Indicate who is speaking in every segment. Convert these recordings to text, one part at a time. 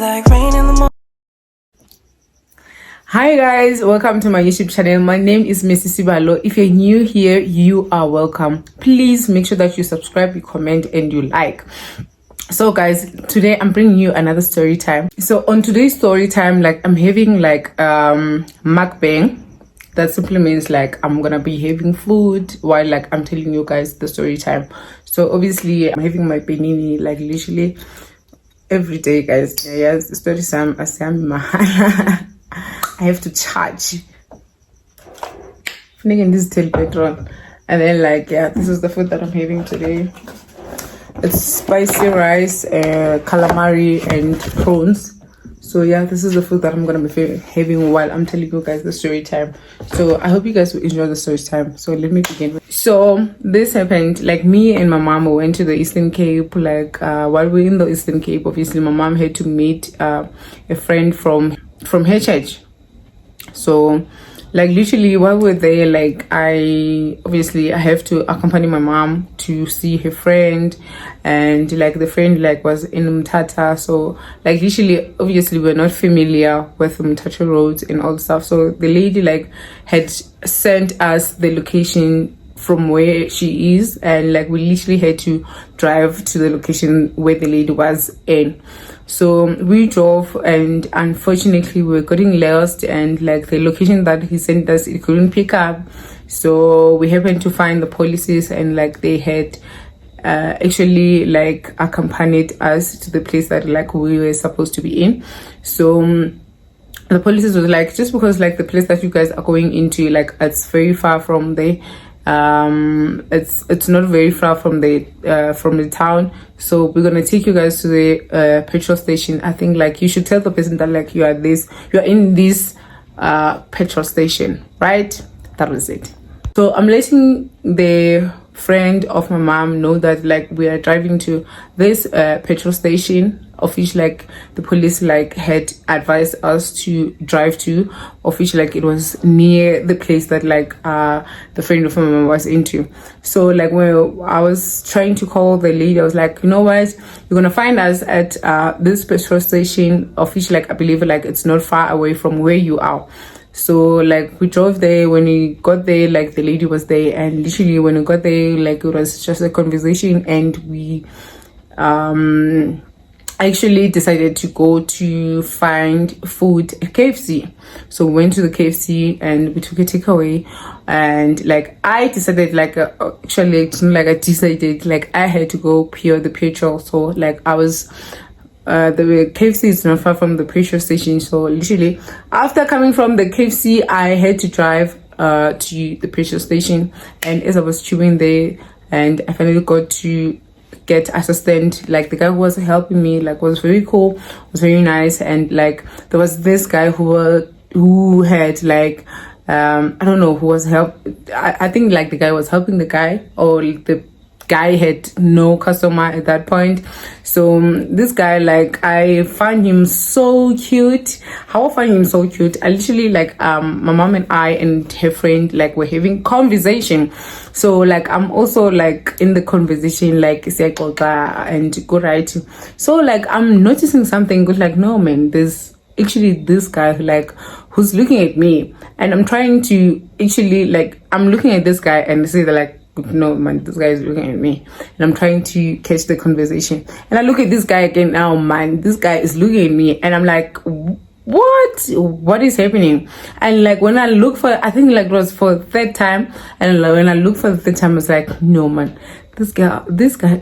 Speaker 1: like rain in the morning.
Speaker 2: Hi guys, welcome to my YouTube channel. My name is Mrs. Sibalo. If you're new here, you are welcome. Please make sure that you subscribe, you comment, and you like. So guys, today I'm bringing you another story time. So on today's story time, like I'm having like mukbang. That simply means like I'm gonna be having food while like I'm telling you guys the story time. So obviously I'm having my panini like literally every day, guys. Yes, the story time I have to charge in this till petrol. And then like yeah, this is the food that I'm having today. It's spicy rice, calamari and prawns. So yeah, this is the food that I'm gonna be having while I'm telling you guys the story time. So I hope you guys will enjoy the story time. So let me begin. So this happened, like me and my mom went to the Eastern Cape. Like while we're in the Eastern Cape, obviously my mom had to meet a friend from her church. So like literally while we're there, like I have to accompany my mom to see her friend, and like the friend like was in Mthatha. So like literally obviously we're not familiar with Mthatha roads and all stuff. So the lady like had sent us the location from where she is, and like we literally had to drive to the location where the lady was in. So we drove, and unfortunately we were getting lost, and like the location that he sent us, it couldn't pick up. So we happened to find the policies, and like they had actually like accompanied us to the place that like we were supposed to be in. So the policies was like, just because like the place that you guys are going into, like it's very far from there. It's not very far from the town, so we're gonna take you guys to the petrol station. I think like you should tell the person that like you are in this petrol station, right? That was it. So I'm letting the friend of my mom know that like we are driving to this petrol station, of which like the police like had advised us to drive to, of which like it was near the place that like the friend of my mom was into. So like when I was trying to call the lady, I was like, you know what, you're gonna find us at this petrol station, of which like I believe like it's not far away from where you are. So like we drove there. When we got there, like the lady was there, and literally when we got there, like it was just a conversation, and we actually decided to go to find food at KFC. So we went to the KFC and we took a takeaway, and like I decided like actually it's not like I decided, like I had to go pure the petrol. So like I was the KFC is not far from the petrol station. So literally after coming from the KFC, I had to drive to the petrol station, and as I was chewing there, and I finally got to get assistant. Like the guy who was helping me like was very cool, was very nice, and like there was this guy who had like I don't know who was I think like the guy was helping the guy, or the guy had no customer at that point. So this guy, like I find him so cute. How I find him so cute, I literally like my mom and I and her friend like were having conversation. So like I'm also like in the conversation, like and go right. So like I'm noticing something good, like no man, there's actually this guy like who's looking at me, and I'm trying to actually like I'm looking at this guy and say that like, no man, this guy is looking at me, and I'm trying to catch the conversation, and I look at this guy again. Now man, this guy is looking at me, and I'm like, what is happening? And like when I look for, I think like it was for the third time, and like, when I look for the third time, I was like, no man, this guy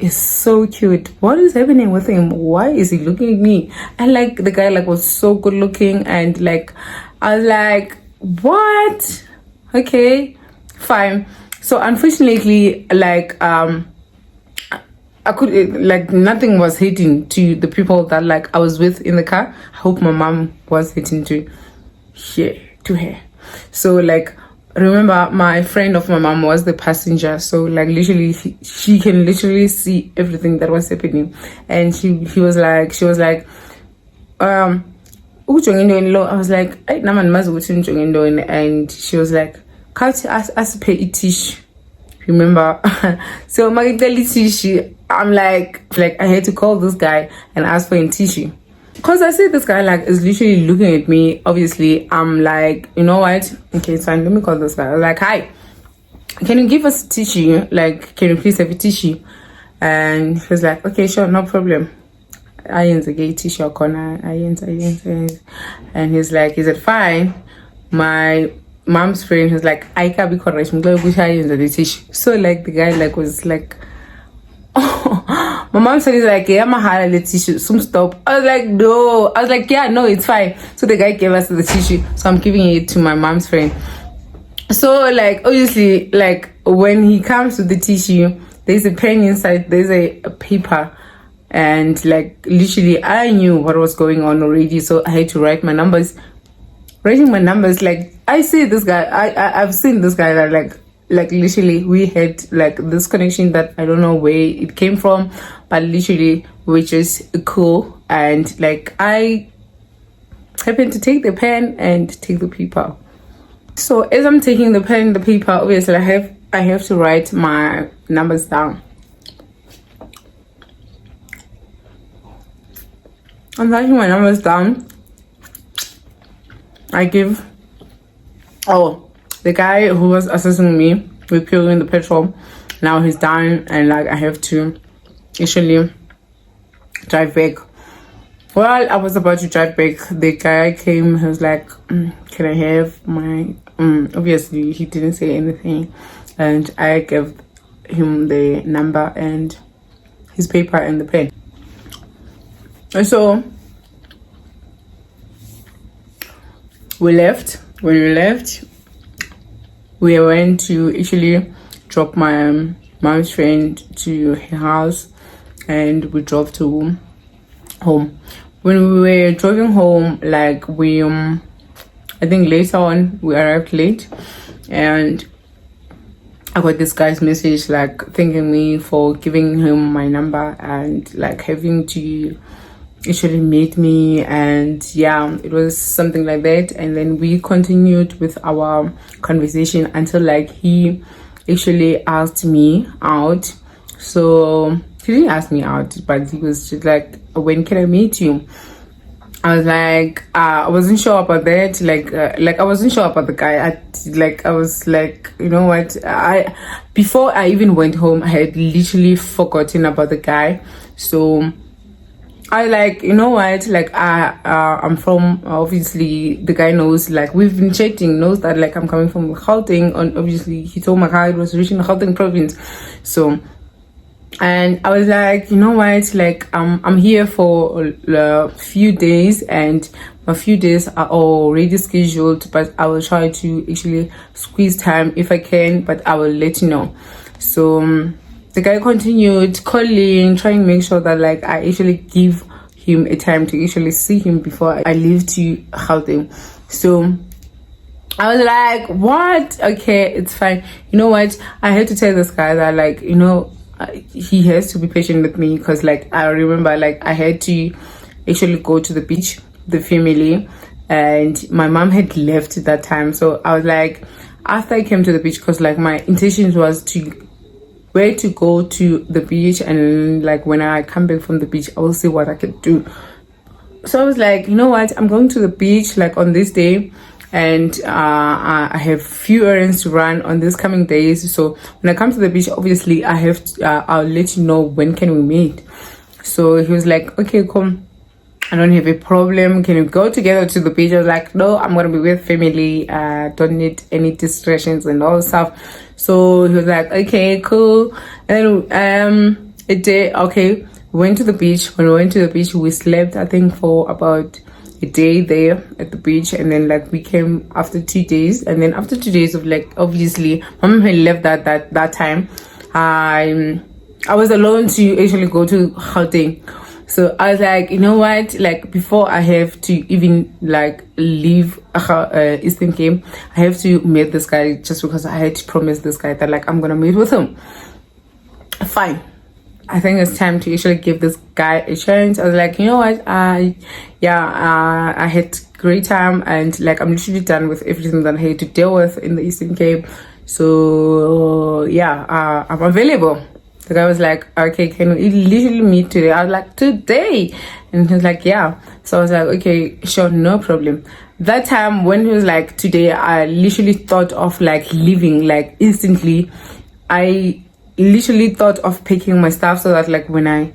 Speaker 2: is so cute. What is happening with him? Why is he looking at me? And like the guy like was so good looking, and like I was like, what? Okay, fine. So unfortunately, like I could like nothing was hitting to the people that like I was with in the car. I hope my mom was hitting to her. So like remember, my friend of my mom was the passenger, so like literally she can literally see everything that was happening, and she was like I was like, and she was like, can't ask pay a tissue, remember? So my tissue, I'm like I had to call this guy and ask for a tissue. because I see this guy like is literally looking at me. Obviously, I'm like, you know what? Okay, it's fine. Let me call this guy. I was like, hi, can you give us a tissue? Like, can you please have a tissue? And he was like, okay, sure, no problem. I use a gay tissue corner. I use. And he's like, is it fine? My mom's friend was like, I can't be correct. I use the tissue. So like the guy like was like, oh. My mom said he's like, yeah, my heart the tissue. Some stop. I was like, no. I was like, yeah, no, it's fine. So the guy gave us the tissue. So I'm giving it to my mom's friend. So like obviously like when he comes with the tissue, there's a pen inside, there's a paper, and like literally I knew what was going on already, so I had to write my numbers. Writing my numbers, like I see this guy, I've seen this guy that like literally we had like this connection that I don't know where it came from, but literally which is cool. And like I happened to take the pen and take the paper. So as I'm taking the pen and the paper, obviously I have to write my numbers down. I'm writing my numbers down. I give the guy who was assisting me with fueling the petrol, now he's done, and like I have to actually drive back. While I was about to drive back, the guy came. He was like, can I have my obviously he didn't say anything, and I gave him the number and his paper and the pen. And so we left. When we left, we went to actually drop my mom's friend to her house, and we drove to home. When we were driving home, like we I think later on we arrived late, and I got this guy's message like thanking me for giving him my number and like having to actually meet me. And yeah, it was something like that. And then we continued with our conversation until like he actually asked me out. So he didn't ask me out, but he was just like, when can I meet you? I was like, I wasn't sure about that. Like I wasn't sure about the guy. I was like, you know what? Before I even went home, I had literally forgotten about the guy. So I like, you know what? Like I'm from, obviously the guy knows, like we've been chatting, knows that like I'm coming from Gauteng, and obviously he told my car it was reaching Gauteng province. So. And I was like, you know what, like I'm here for a few days, and my few days are already scheduled, but I will try to actually squeeze time if I can, but I will let you know. So the guy continued calling, trying to make sure that like I actually give him a time to actually see him before I leave to Gauteng. So I was like, what? Okay, it's fine. You know what, I had to tell this guy that like, you know, he has to be patient with me, because like I remember like I had to actually go to the beach, the family, and my mom had left at that time. So I was like, after I came to the beach, because like my intentions was to where to go to the beach, and like when I come back from the beach I will see what I could do. So I was like, you know what, I'm going to the beach like on this day, and I have few errands to run on these coming days. So when I come to the beach, obviously I have to, I'll let you know when can we meet. So he was like, okay, cool, I don't have a problem, can you go together to the beach? I was like, no, I'm gonna be with family, don't need any distractions and all stuff. So he was like, okay, cool. And then a day, okay, we went to the beach. When we went to the beach, we slept I think for about a day there at the beach, and then like we came after 2 days. And then after 2 days of like, obviously my mom had left that time, I was alone to actually go to Gauteng. So I was like, you know what, like before I have to even like leave Eastern Cape, I have to meet this guy, just because I had to promise this guy that like I'm gonna meet with him. Fine, I think it's time to actually give this guy a chance. I was like, you know what, I had great time, and like I'm literally done with everything that I had to deal with in the Eastern Cape. So yeah, I'm available. The guy was like, okay, can we literally meet today? I was like, today? And he was like, yeah. So I was like, okay, sure, no problem. That time when he was like, today, I literally thought of like leaving, like instantly. I literally thought of picking my stuff so that like when I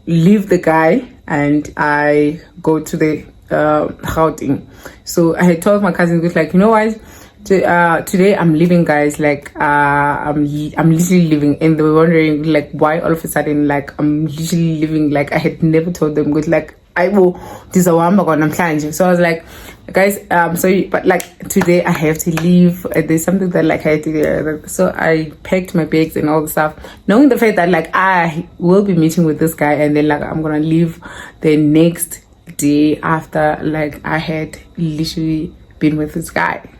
Speaker 2: leave the guy and I go to the Gauteng. So I had told my cousins, like, you know what? Today I'm leaving, guys. Like I'm literally leaving, and they were wondering like why all of a sudden like I'm literally leaving. Like I had never told them, good, like I will this I'm planning. So I was like, guys, sorry, but like today I have to leave. There's something that like I had to do. So I packed my bags and all the stuff, knowing the fact that like I will be meeting with this guy, and then like I'm gonna leave the next day after like I had literally been with this guy.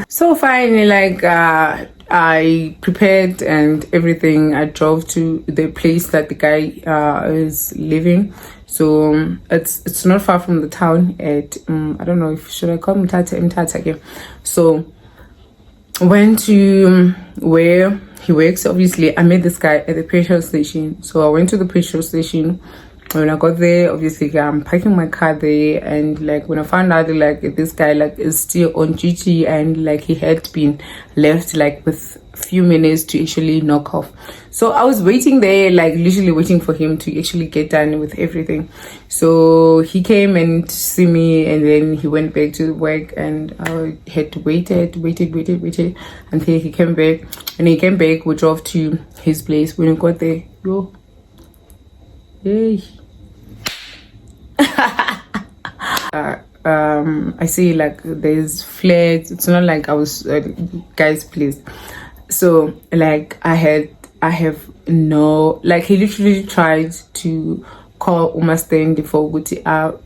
Speaker 2: So finally, like I prepared and everything. I drove to the place that the guy is living. So it's not far from the town. At I don't know if should I call Mthatha again. So went to where he works. Obviously, I met this guy at the petrol station. So I went to the petrol station. When I got there, obviously I'm parking my car there, and like when I found out like this guy like is still on duty, and like he had been left like with a few minutes to actually knock off. So I was waiting there, like literally waiting for him to actually get done with everything. So he came and see me, and then he went back to work, and I had waited until he came back. And he came back, we drove to his place. When we got there, yo, yay. I see like there's flags. It's not like I was guys, please. So like I have no, like he literally tried to call Uma stand for Guti a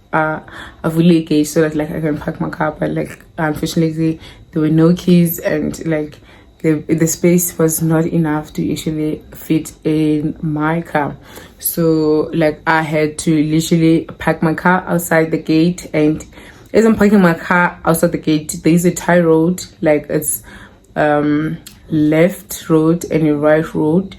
Speaker 2: so that like I can park my car, but like unfortunately there were no keys, and like the space was not enough to actually fit in my car. So like I had to literally park my car outside the gate, and as I'm parking my car outside the gate, there's a tie road, like it's left road and a right road,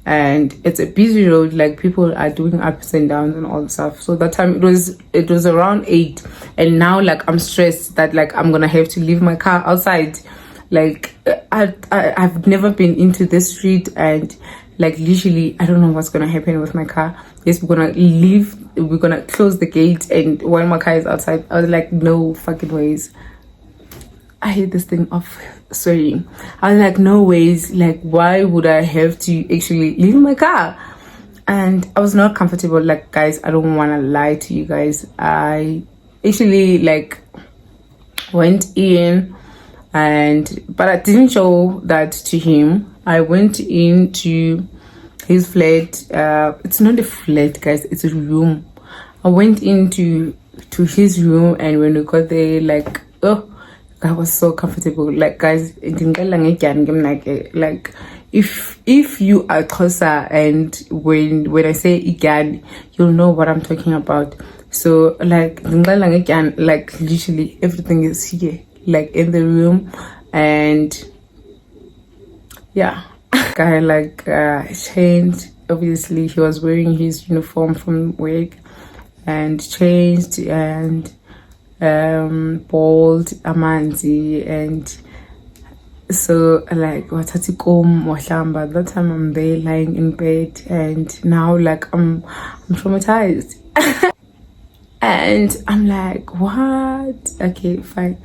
Speaker 2: and it's a busy road, like people are doing ups and downs and all that stuff. So that time it was around 8, and now like I'm stressed that like I'm gonna have to leave my car outside. Like I've never been into this street, and like literally I don't know what's gonna happen with my car. Yes, we're gonna close the gate, and while my car is outside, I was like, no fucking ways. I hate this thing of swearing. I was like, no ways, like why would I have to actually leave my car? And I was not comfortable. Like guys, I don't want to lie to you guys, I actually like went in, but I didn't show that to him. I went into his flat. It's not a flat, guys, it's a room. I went into his room, and when we got there, like, oh, I was so comfortable. Like guys, like if you are closer, and when I say again, you'll know what I'm talking about. So like literally everything is here, like in the room. And yeah, guy like changed. Obviously he was wearing his uniform from work, and changed, and bald amanzi, and so like that time I'm there lying in bed, and now like I'm traumatized. And I'm like, what? Okay, fine.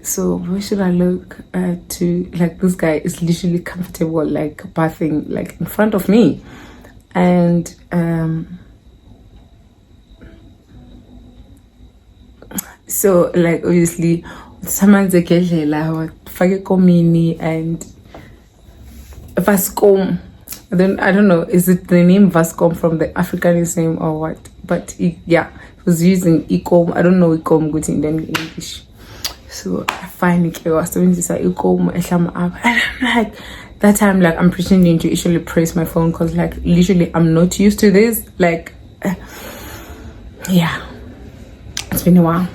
Speaker 2: So where should I look to? Like this guy is literally comfortable, like bathing like in front of me, and so like obviously someone's and Vascom. I don't know, is it the name Vascom from the Afrikaans name or what? But yeah, it was using Ecom. I don't know Ecom good in English. So I finally was doing this Ecom, and I'm like, that time like I'm pretending to actually press my phone, because like literally I'm not used to this. Like yeah, it's been a while.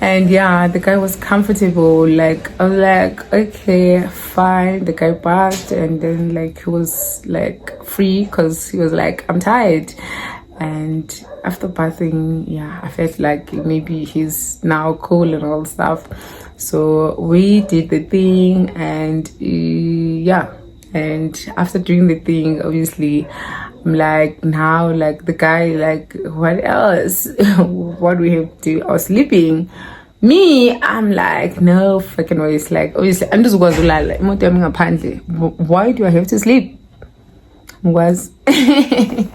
Speaker 2: And yeah, the guy was comfortable. Like I was like, okay, fine. The guy bathed, and then like he was like free because he was like, I'm tired. And after bathing, yeah, I felt like maybe he's now cool and all stuff. So we did the thing, and yeah. And after doing the thing, obviously I'm like, now like the guy, like what else? What do we have to do? I was sleeping. Me, I'm like, no fucking way. It's like, obviously I'm just going to lie. Why do I have to sleep? Was and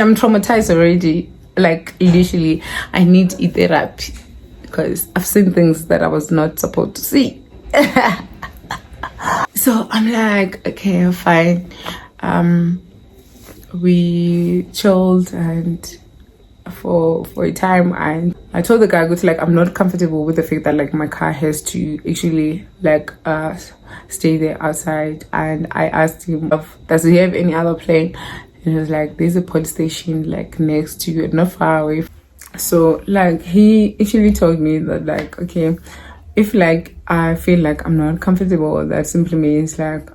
Speaker 2: I'm traumatized already. Like literally I need therapy because I've seen things that I was not supposed to see. So I'm like, okay, fine. We chilled and for a time, and I told the guy, like, I'm not comfortable with the fact that like my car has to actually like stay there outside. And I asked him, does he have any other plane? And he was like, there's a police station like next to you, not far away. So like he actually told me that like, okay, if like I feel like I'm not comfortable, that simply means like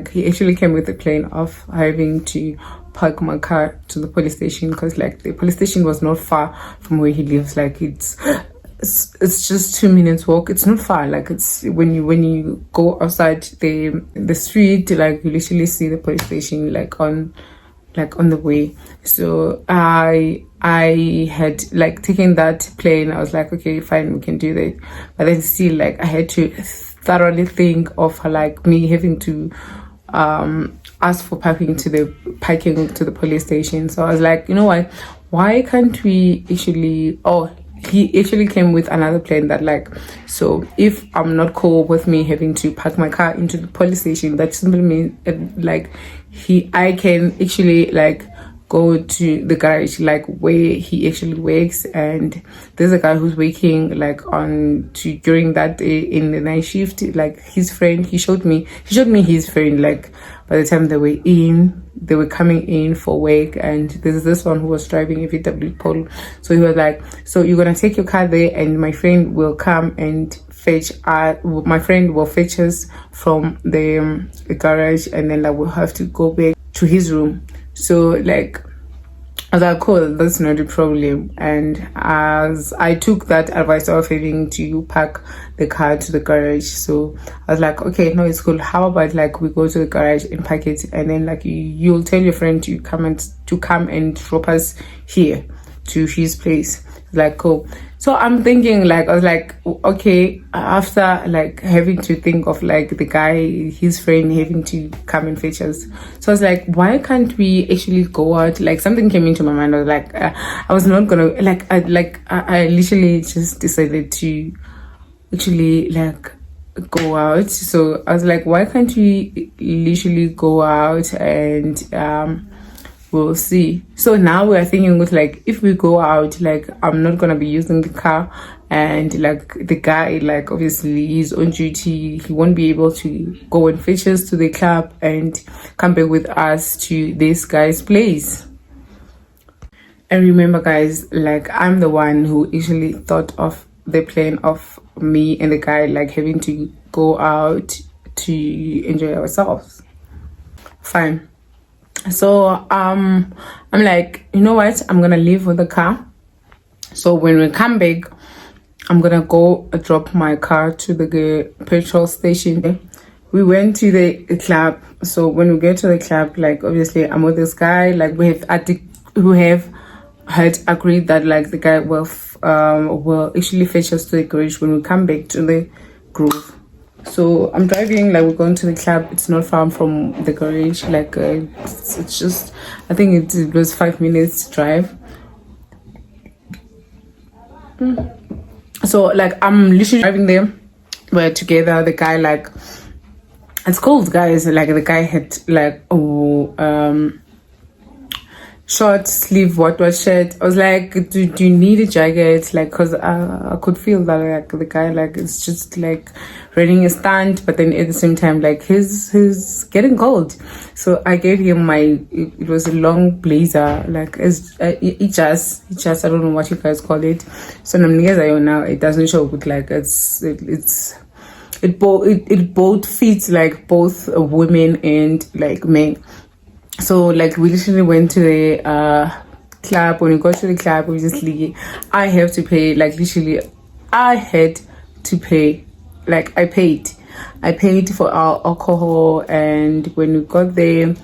Speaker 2: he actually came with the plan of having to park my car to the police station, because like the police station was not far from where he lives. Like it's just 2 minutes walk. It's not far. Like it's when you go outside the street, like you literally see the police station like on the way. So I had like taken that plane. I was like, okay, fine, we can do that. But then still, like I had to thoroughly think of like me having to ask for parking to the police station. So I was like, you know what, why can't we actually, he actually came with another plan that like, so if I'm not cool with me having to park my car into the police station, that simply means like I can actually like go to the garage like where he actually works, and there's a guy who's working like during that day in the night shift. Like his friend, he showed me his friend. Like by the time they were coming in for work, and there's this one who was driving a VW Polo. So he was like, so you're gonna take your car there, and my friend will come and fetch us from the garage, and then like we'll have to go back to his room. So like I was like, cool, that's not a problem. And as I took that advice of having to park the car to the garage, so I was like, okay, no, it's cool. How about like we go to the garage and park it, and then like you'll tell your friend to come and drop us here to his place. Like cool. So I'm thinking, like, I was like, okay, after like having to think of like the guy, his friend having to come and fetch us. So I was like, why can't we actually go out? Like something came into my mind. I was like, I was not gonna I literally just decided to actually like go out. So I was like, why can't we literally go out and we'll see. So now we're thinking with like, if we go out, like I'm not gonna be using the car, and like the guy, like obviously he's on duty, he won't be able to go and fetch us to the club and come back with us to this guy's place. And remember guys, like I'm the one who actually thought of the plan of me and the guy like having to go out to enjoy ourselves. Fine. So I'm like, you know what, I'm gonna leave with the car. So when we come back, I'm gonna go drop my car to the petrol station. We went to the club. So when we get to the club, like obviously I'm with this guy, like we had agreed that like the guy will actually fetch us to the garage when we come back to the groove. So I'm driving, like we're going to the club. It's not far from the garage, like it's just, I think it was 5 minutes drive. So like I'm literally driving there, we're together. The guy, like, it's cold guys, like the guy had like short sleeve what shirt. I was like, do you need a jacket? Like, cause I could feel that like the guy like it's just like running a stunt, but then at the same time like he's getting cold. So I gave him it was a long blazer, like it just I don't know what you guys call it. So now it doesn't show, but like it both fits like both women and like men. So like we literally went to the club. When we got to the club, obviously I have to pay. Like literally I had to pay. Like I paid for our alcohol, and when we got there,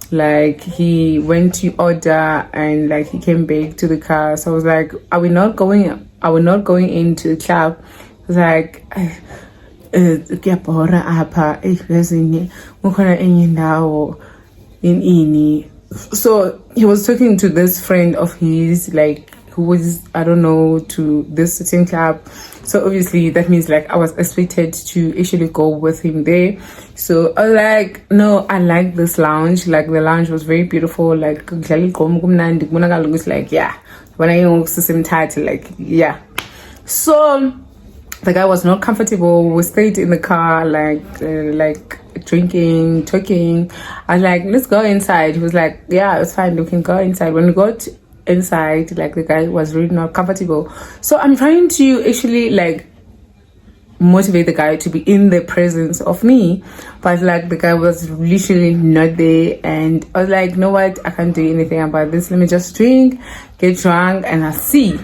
Speaker 2: like he went to order and like he came back to the car. So I was like, are we not going into the club? I was like, so he was talking to this friend of his, like who was, I don't know, to this certain club. So obviously that means like I was expected to actually go with him there. So I was like, no, I like this lounge. Like the lounge was very beautiful. Like it's like, yeah, when I also same title, like yeah. So the guy was not comfortable. We stayed in the car, like drinking, talking. I was like, let's go inside. He was like, yeah, it's fine, we can go inside. When we got inside, like the guy was really not comfortable. So I'm trying to actually like motivate the guy to be in the presence of me, but like the guy was literally not there. And I was like, you know what, I can't do anything about this. Let me just drink, get drunk, and I'll see.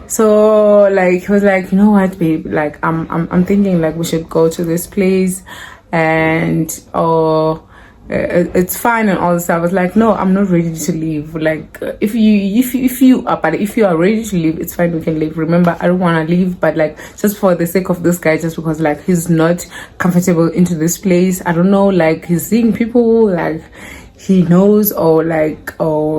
Speaker 2: So like he was like, you know what, babe, like I'm thinking like we should go to this place, and it's fine and all this stuff. I was like, no, I'm not ready to leave. Like if you are ready to leave, it's fine, we can leave. Remember, I don't want to leave, but like just for the sake of this guy, just because like he's not comfortable into this place. I don't know, like he's seeing people like he knows, or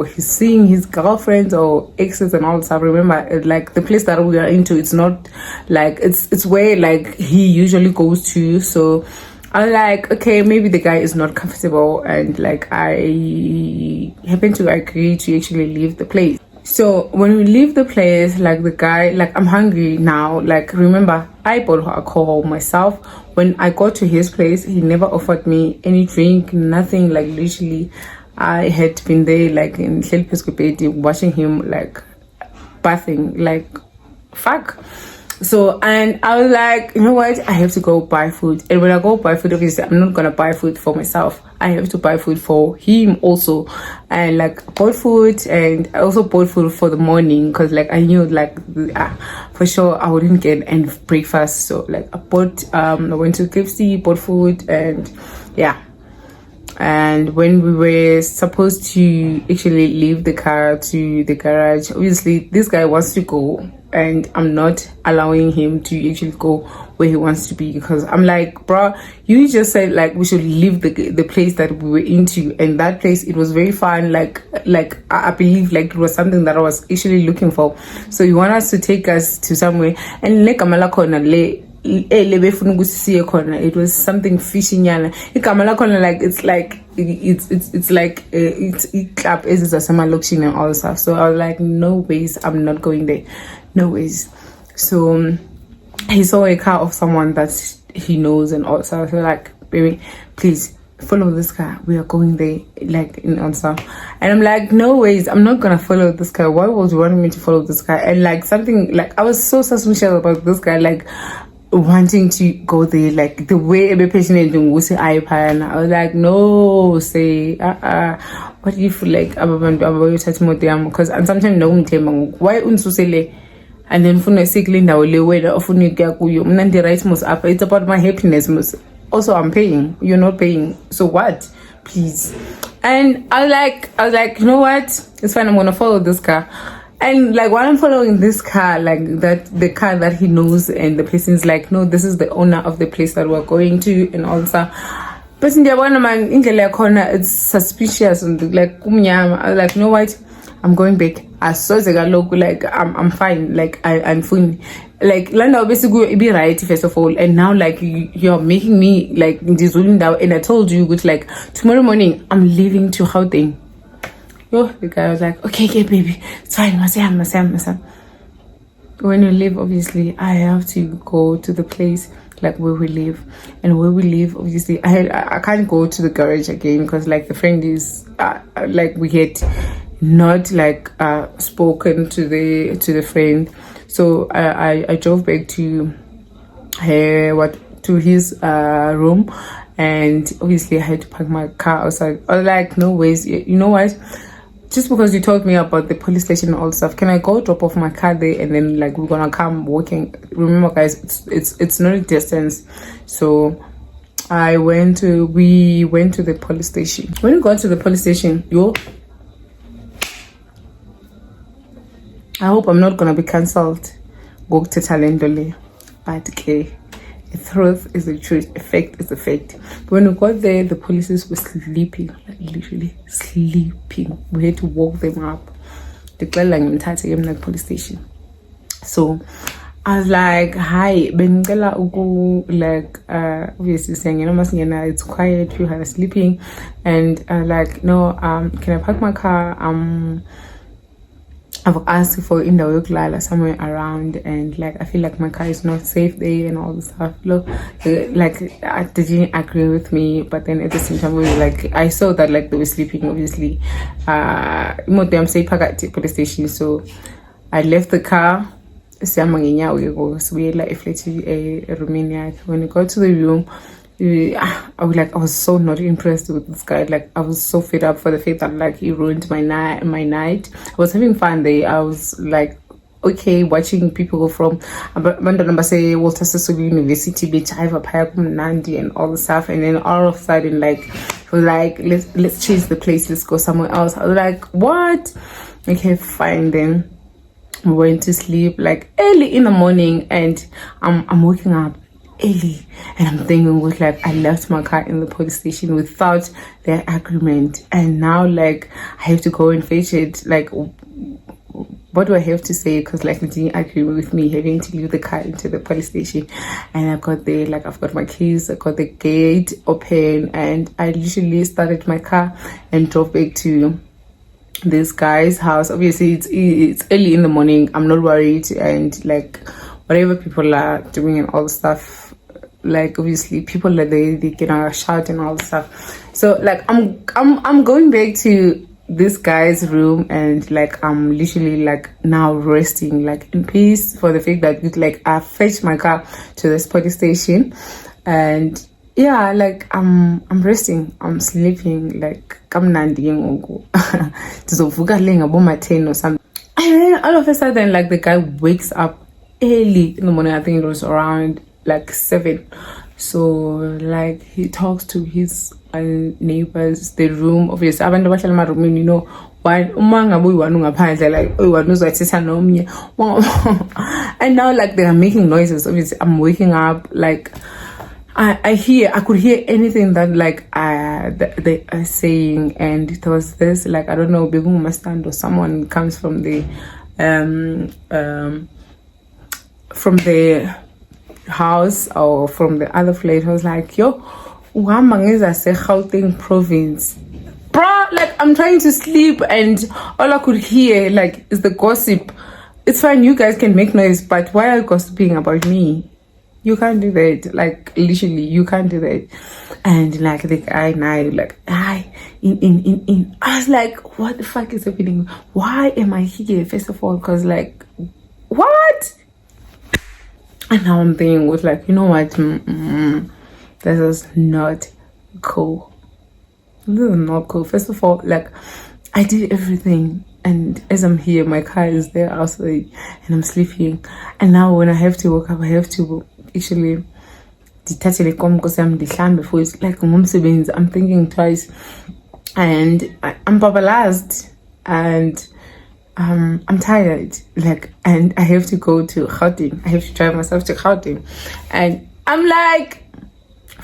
Speaker 2: he's seeing his girlfriends or exes and all that stuff. Remember, like the place that we are into, it's not like it's where like he usually goes to. So I'm like, okay, maybe the guy is not comfortable, and like I happen to agree to actually leave the place. So when we leave the place, like the guy, like I'm hungry now. Like remember, I bought alcohol myself. When I got to his place, he never offered me any drink, nothing. Like literally, I had been there like in watching him like bathing, like fuck. So, and I was like, you know what, I have to go buy food. And when I go buy food, obviously I'm not gonna buy food for myself, I have to buy food for him also. And like bought food, and I also bought food for the morning, because like I knew like for sure I wouldn't get any breakfast. So like I went to KFC, bought food, and yeah. And when we were supposed to actually leave the car to the garage, obviously this guy wants to go, and I'm not allowing him to actually go where he wants to be, because I'm like, bro, you just said like we should leave the place that we were into, and that place, it was very fun. Like I believe like it was something that I was actually looking for. So you want us to take us to somewhere, and like it was something fishing like it's like it's club is a summer location and all that stuff. So I was like, no ways, I'm not going there, no ways. So he saw a car of someone that he knows and all that stuff. So like, baby, please follow this car, we are going there, like in answer. And I'm like, no ways, I'm not gonna follow this guy. Why would you want me to follow this guy? And like something like I was so suspicious about this guy, like wanting to go there, like the way every patient is doing was and I was like, no, say what do you feel like because and sometimes no why unsusele, and then for sickly now whether often you get right most up, it's about my happiness most. Also I'm paying, you're not paying, so what, please. And I was like, you know what, it's fine, I'm gonna follow this car. And like while I'm following this car, like that the car that he knows, and the person's like, no, this is the owner of the place that we're going to and all that. But in the one man in the corner, it's suspicious and like I was like, you know what, I'm going back. As soon as I look, like I'm fine, like I'm fine. Like Landa basically be right first of all, and now like you're making me like this down. And I told you, which like tomorrow morning I'm leaving to Gauteng. Yo, the guy was like, okay, baby, it's fine, Masam. When you live, obviously, I have to go to the place like where we live, and where we live, obviously, I can't go to the garage again because like the friend is like we had not like spoken to the friend, so I drove back to his room, and obviously I had to park my car outside. I was like, no ways, you know what? Just because you told me about the police station and all stuff, can I go drop off my car there and then like we're gonna come walking? Remember, guys, it's not a distance. So we went to the police station. When we got to the police station, I hope I'm not gonna be cancelled. Go to Talendole, but okay. The truth is the truth, a fact is a fact. When we got there, the police were sleeping, like literally sleeping. We had to woke them up. Declare like in the police station. So I was like, hi, Bengela Ugu, like obviously saying, you know, it's quiet, you are sleeping, and like, no, can I park my car? I've asked for in the work somewhere around, and like I feel like my car is not safe there and all the stuff. Look, like they didn't agree with me, but then at the same time, we were like, I saw that like they were sleeping. Obviously, more them say park at the police station, so I left the car. So we had like a Romania. When we got to the room, I was so not impressed with this guy. Like I was so fed up for the fact that like he ruined my night. I was having fun there. I was like, okay, watching people from say Walter Sisulu University, Nandi and all the stuff, and then all of a sudden like let's change the place, let's go somewhere else. I was like, what? Okay, fine then. I went to sleep like early in the morning, and I'm waking up early, and I'm thinking with like I left my car in the police station without their agreement, and now like I have to go and fetch it. Like what do I have to say? Because like they didn't agree with me having to leave the car into the police station. And I got there, like I've got my keys, I got the gate open, and I literally started my car and drove back to this guy's house. Obviously it's early in the morning, I'm not worried, and like whatever people are doing and all the stuff, like obviously people are there, they can shout and all the stuff. So like I'm going back to this guy's room, and like I'm literally like now resting like in peace for the fact that like I fetched my car to this police station, and yeah, like I'm resting, I'm sleeping, like I'm nandying about my 10 or something. And then all of a sudden like the guy wakes up early in the morning. I think it was around like 7. So like he talks to his neighbors, the room, obviously abantu bahlala ma room, you know, why umangabe uyiwanu ngaphandle, like uyiwanu uzayithetha nomnye. And now like they are making noises. Obviously I'm waking up, like I could hear anything that like they are saying, and it was this like I don't know, Begung stand or someone comes from the house or from the other flat. I was like, yo, Uhambangeza se Gauteng province. Bro, like I'm trying to sleep and all I could hear like is the gossip. It's fine, you guys can make noise, but why are you gossiping about me? You can't do that. Like literally, you can't do that. And like the guy and I like in. I was like, what the fuck is happening? Why am I here? First of all, because like, what? And now I'm thinking with like, you know what? This is not cool. This is not cool. First of all, like I did everything, and as I'm here, my car is there outside, and I'm sleeping. And now when I have to wake up, I have to actually detach the com because I'm the before it's like I'm thinking twice, and I'm paralyzed, and I'm tired, like, and I have to go to Gauteng. I have to drive myself to Gauteng, and I'm like,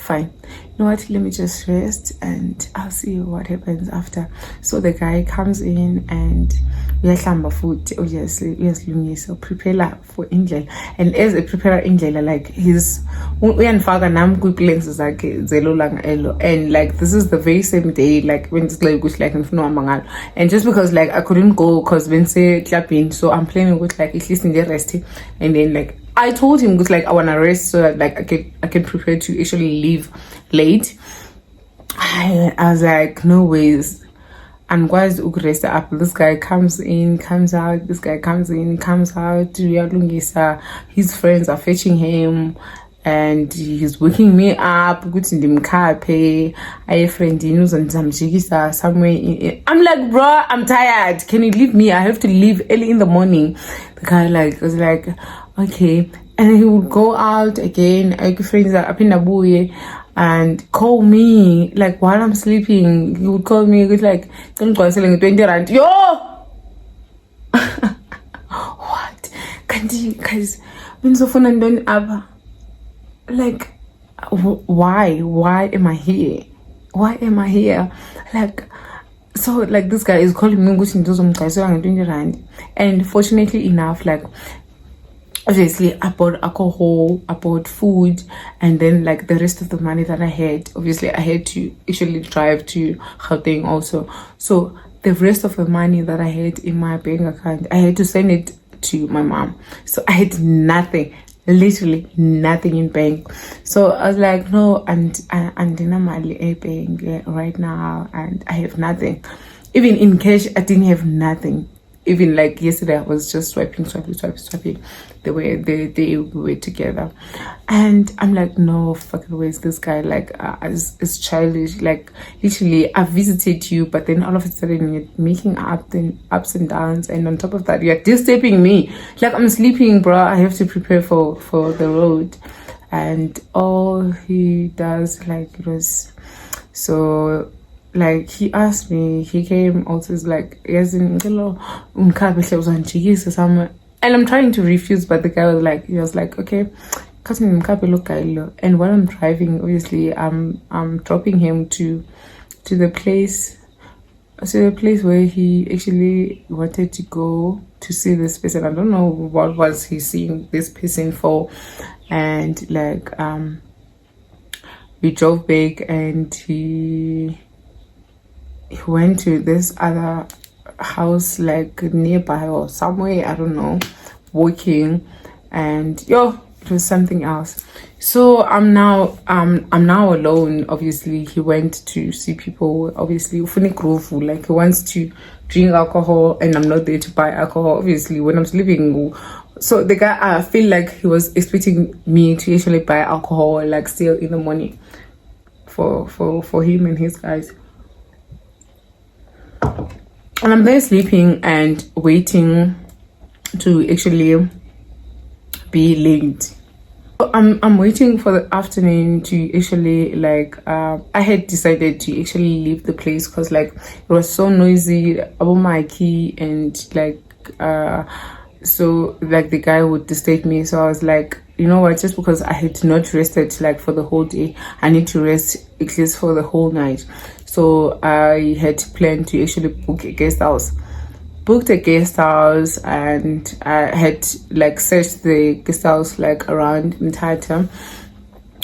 Speaker 2: fine, you know what, let me just rest and I'll see what happens after. So the guy comes in and uyahlamba food, obviously uyasilungisa, prepare for indlela. And as a prepare indlela, like he's uyanifaka nam kwi-plans zakhe zelolanga elo, and like this is the very same day like when it's like ngifuna uhamba ngalo. And just because like I couldn't go because bense clubbing, so I'm planning with like at least in the rest, and then like I told him like I wanna rest so that like I can prepare to actually leave late. I was like, no ways. And guys rest up. This guy comes in, comes out, this guy comes in, comes out. His friends are fetching him and he's waking me up. I friend somewhere. I'm like, bro, I'm tired. Can you leave me? I have to leave early in the morning. The guy like was like, okay. And he would go out again. Friends are up in Abuye and call me like while I'm sleeping. He would call me with like, don't go selling 20 rand. Yo! What? Can't you guys been so fun and done ever? Like, why am I here? Why am I here? Like, so like this guy is calling me and fortunately enough, like obviously I bought alcohol, I bought food, and then like the rest of the money that I had, obviously I had to actually drive to Gauteng also. So the rest of the money that I had in my bank account, I had to send it to my mom. So I had nothing, literally nothing in bank. So I was like, no, and I'm bank right now, and I have nothing. Even in cash, I didn't have nothing. Even like yesterday, I was just swiping the way they were together. And I'm like, no fucking ways, this guy like is childish. Like literally I visited you, but then all of a sudden you're making ups and downs, and on top of that you're disturbing me. Like I'm sleeping, bro. I have to prepare for the road. And all he does, like, it was so like he asked me, he came also, is like, yes, somewhere. And I'm trying to refuse, but the guy was like, he was like, okay. And while I'm driving, obviously I'm dropping him to the place where he actually wanted to go to see this person. I don't know what was he seeing this person for. And like we drove back, and he went to this other house like nearby or somewhere, I don't know, walking, and it was something else. So I'm now alone. Obviously he went to see people, obviously like he wants to drink alcohol, and I'm not there to buy alcohol obviously when I'm sleeping. So the guy, I feel like he was expecting me to actually buy alcohol like still in the morning for him and his guys. And I'm there sleeping and waiting to actually be late. I'm waiting for the afternoon to actually like I had decided to actually leave the place because like it was so noisy about my key, and like so like the guy would disturb me. So I was like, you know what, just because I had not rested like for the whole day, I need to rest at least for the whole night. So I had planned to actually booked a guest house, and I had like searched the guest house like around Mthatha.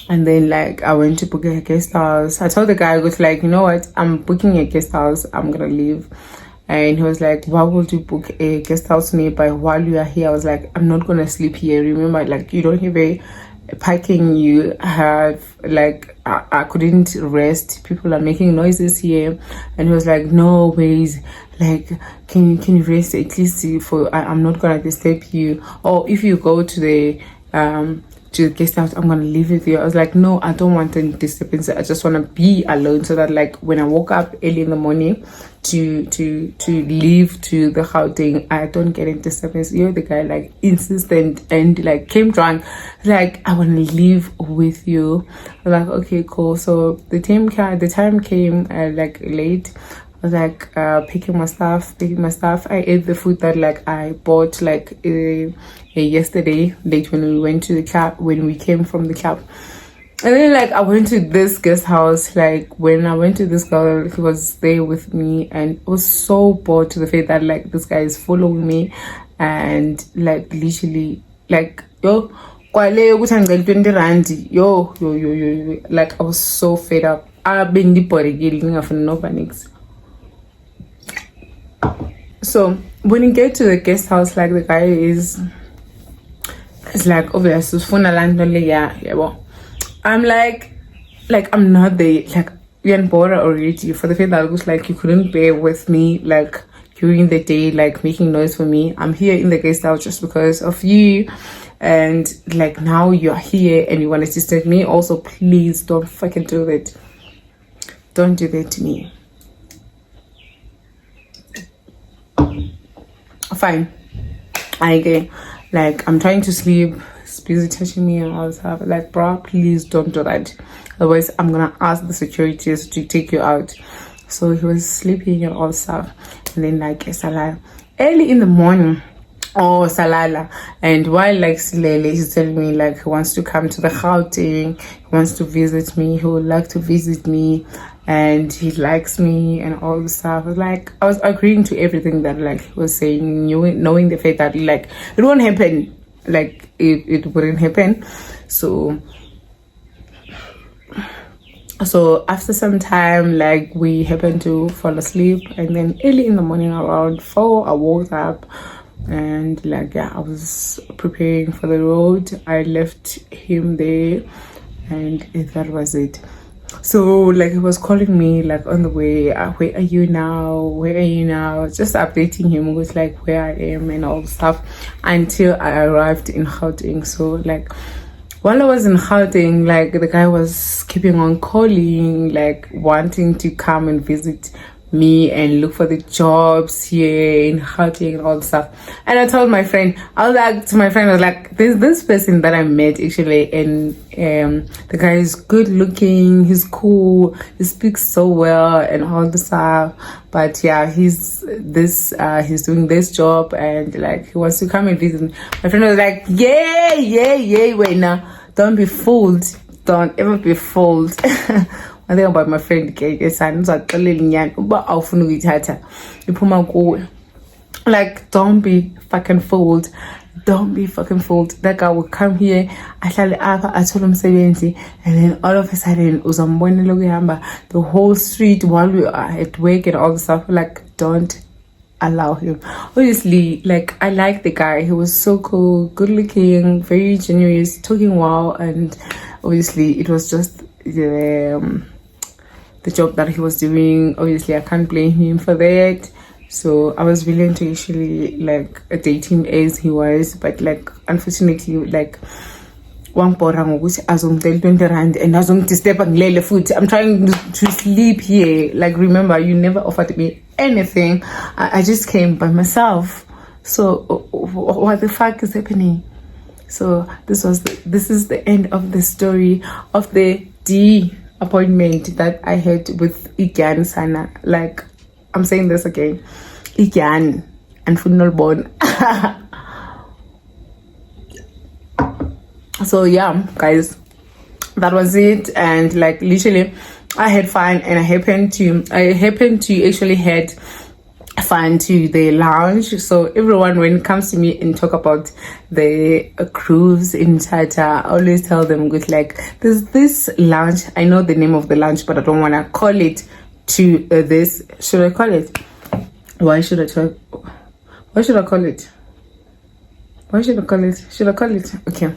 Speaker 2: And then like I went to book a guest house. I told the guy, I was like, you know what, I'm booking a guest house, I'm gonna leave. And he was like, why would you book a guest house nearby while you are here? I was like, I'm not gonna sleep here. Remember, like, you don't have a parking, you have like I couldn't rest, people are making noises here. And he was like, no ways, like can you rest at least I'm not gonna disturb you, or if you go to the guest house, I'm gonna leave with you. I was like, no, I don't want any disturbance, I just want to be alone, so that like when I woke up early in the morning to leave to the Gauteng, I don't get any disturbance. The guy like insistent and like came drunk, like, I want to leave with you. I was like, okay, cool. So the time came like late. I was like picking my stuff. I ate the food that like I bought like yesterday late when we went to the club, when we came from the club. And then like I went to this guest house. Like when I went to this girl, he was there with me, and I was so bored to the fact that like this guy is following me, and like literally like yo kwale ukuthi angicela 20 rand yo, like I was so fed up. I've been diphorekile ngingafuna nova nix. So when you get to the guest house, like the guy is like obviously phone landlady, yeah. I'm like I'm not there. Like you're bored already for the fact that it was like you couldn't bear with me like during the day, like making noise for me. I'm here in the guest house just because of you, and like now you're here and you want to disturb me. Also, please don't fucking do that. Don't do that to me. Fine. I get like I'm trying to sleep. He's busy touching me and all this stuff. Like, bro, please don't do that. Otherwise, I'm gonna ask the securities to take you out. So he was sleeping and all stuff. And then like Salala, early in the morning, Salala. And while like Silele, he's telling me like he wants to come to the Gauteng, he wants to visit me, he would like to visit me, and he likes me and all the stuff. Like I was agreeing to everything that like he was saying, knowing the fact that like it won't happen. Like it wouldn't happen. So after some time, like we happened to fall asleep, and then early in the morning around 4 I woke up, and like yeah, I was preparing for the road. I left him there, and that was it. So like he was calling me like on the way, where are you now, just updating him with like where I am and all the stuff until I arrived in Gauteng. So like while I was in Gauteng, like the guy was keeping on calling, like wanting to come and visit me and look for the jobs here in Gauteng and all the stuff. And I told my friend, I was like, there's this person that I met actually, and the guy is good looking, he's cool, he speaks so well and all the stuff. But yeah, he's doing this job, and like he wants to come and visit me. My friend was like, yeah, wait now, don't be fooled, don't ever be fooled. One thing about my friend like don't be fucking fooled. That guy would come here, I told him 70, and then all of a sudden the whole street while we are at work and all the stuff. Like don't allow him. Obviously, like I like the guy, he was so cool, good looking, very generous, talking well, and obviously it was just the job that he was doing. Obviously I can't blame him for that. So I was willing to actually like date him as he was, but like unfortunately like one porang ukuthi azongicela 20 rand and azongidisturb ngilele futhi. I'm trying to sleep here. Like remember, you never offered me anything. I just came by myself. So what the fuck is happening? So this is the end of the story of the appointment that I had with Dyani Sana. Like I'm saying this again, Dyani and funeral born. So yeah, guys, that was it. And like literally I had fun, and I happened to actually had fun to the lounge. So everyone, when it comes to me and talk about the cruise in Tata, I always tell them good, like there's this lounge, I know the name of the lounge, but I don't want to call it to this. Should I call it? Why should I call it? Should I call it? Okay.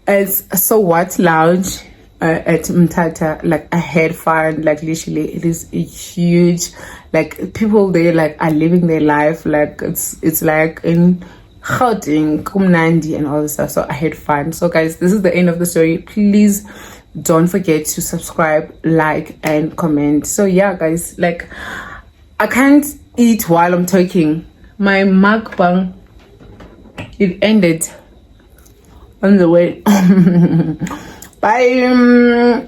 Speaker 2: It's So What Lounge at Mtata. Like I had fun. Like literally it is a huge, like people there like are living their life. Like it's like in Gauteng, Kumnandi and all this stuff. So I had fun. So guys, this is the end of the story. Please don't forget to subscribe, like and comment. So yeah guys, like I can't eat while I'm talking. My mukbang, it ended on the way. Bye.